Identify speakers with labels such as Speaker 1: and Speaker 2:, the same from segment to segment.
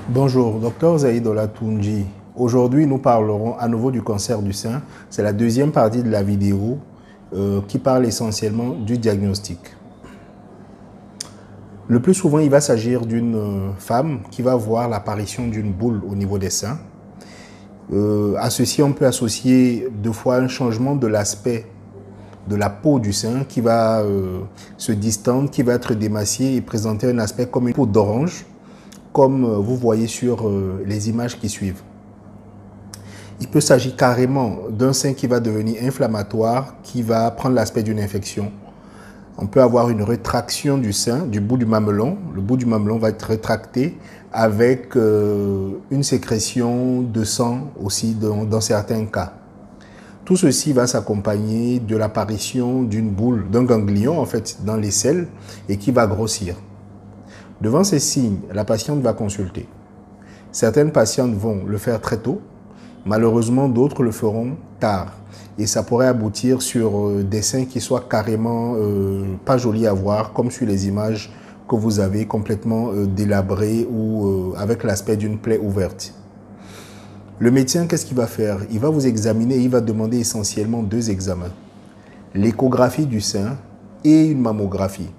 Speaker 1: Bonjour, docteur Zaïdola Tounji. Aujourd'hui, nous parlerons à nouveau du cancer du sein. C'est la deuxième partie de la vidéo qui parle essentiellement du diagnostic. Le plus souvent, il va s'agir d'une femme qui va voir l'apparition d'une boule au niveau des seins. À ceci, on peut associer deux fois un changement de l'aspect de la peau du sein qui va se distendre, qui va être démaciée et présenter un aspect comme une peau d'orange, comme vous voyez sur les images qui suivent. Il peut s'agir carrément d'un sein qui va devenir inflammatoire, qui va prendre l'aspect d'une infection. On peut avoir une rétraction du sein, du bout du mamelon. Le bout du mamelon va être rétracté avec une sécrétion de sang aussi dans certains cas. Tout ceci va s'accompagner de l'apparition d'une boule, d'un ganglion en fait dans les selles et qui va grossir. Devant ces signes, la patiente va consulter. Certaines patientes vont le faire très tôt, malheureusement d'autres le feront tard. Et ça pourrait aboutir sur des seins qui soient carrément pas jolis à voir, comme sur les images que vous avez complètement délabrées ou avec l'aspect d'une plaie ouverte. Le médecin, qu'est-ce qu'il va faire? Il va vous examiner et il va demander essentiellement deux examens. L'échographie du sein et une mammographie.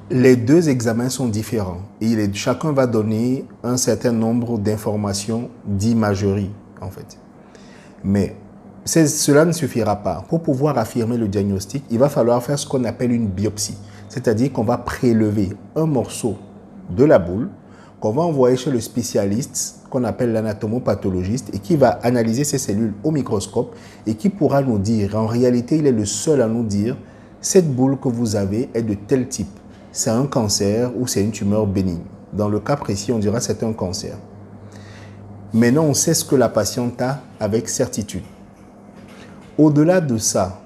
Speaker 1: Les deux examens sont différents et chacun va donner un certain nombre d'informations d'imagerie en fait. Mais cela ne suffira pas. Pour pouvoir affirmer le diagnostic, il va falloir faire ce qu'on appelle une biopsie. C'est-à-dire qu'on va prélever un morceau de la boule qu'on va envoyer chez le spécialiste qu'on appelle l'anatomopathologiste et qui va analyser ces cellules au microscope et qui pourra nous dire, en réalité il est le seul à nous dire, cette boule que vous avez est de tel type. C'est un cancer ou c'est une tumeur bénigne. Dans le cas précis, on dira c'est un cancer. Maintenant, on sait ce que la patiente a avec certitude. Au-delà de ça,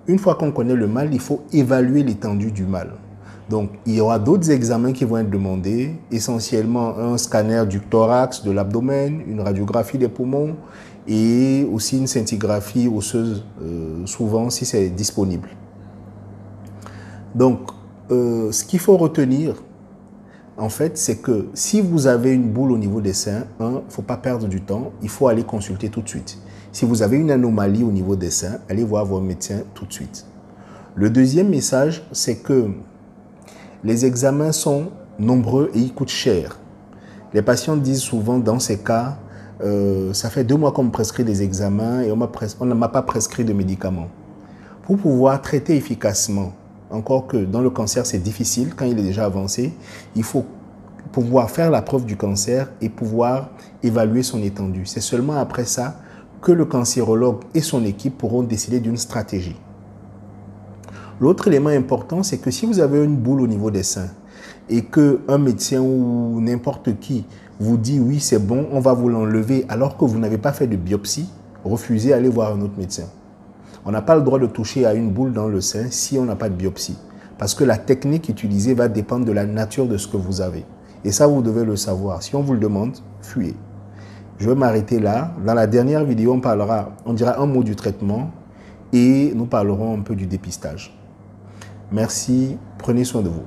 Speaker 1: une fois qu'on connaît le mal, il faut évaluer l'étendue du mal. Donc, il y aura d'autres examens qui vont être demandés, essentiellement un scanner du thorax, de l'abdomen, une radiographie des poumons et aussi une scintigraphie osseuse, souvent si c'est disponible. Donc, ce qu'il faut retenir, en fait, c'est que si vous avez une boule au niveau des seins, il ne faut pas perdre du temps, il faut aller consulter tout de suite. Si vous avez une anomalie au niveau des seins, allez voir votre médecin tout de suite. Le deuxième message, c'est que les examens sont nombreux et ils coûtent cher. Les patients disent souvent dans ces cas, ça fait 2 mois qu'on me prescrit des examens et on ne m'a pas prescrit de médicaments. Pour pouvoir traiter efficacement, encore que dans le cancer c'est difficile quand il est déjà avancé, il faut pouvoir faire la preuve du cancer et pouvoir évaluer son étendue. C'est seulement après ça que le cancérologue et son équipe pourront décider d'une stratégie. L'autre élément important, c'est que si vous avez une boule au niveau des seins et qu'un médecin ou n'importe qui vous dit oui c'est bon, on va vous l'enlever alors que vous n'avez pas fait de biopsie, refusez, allez voir un autre médecin. On n'a pas le droit de toucher à une boule dans le sein si on n'a pas de biopsie. Parce que la technique utilisée va dépendre de la nature de ce que vous avez. Et ça, vous devez le savoir. Si on vous le demande, fuyez. Je vais m'arrêter là. Dans la dernière vidéo, on dira un mot du traitement et nous parlerons un peu du dépistage. Merci, prenez soin de vous.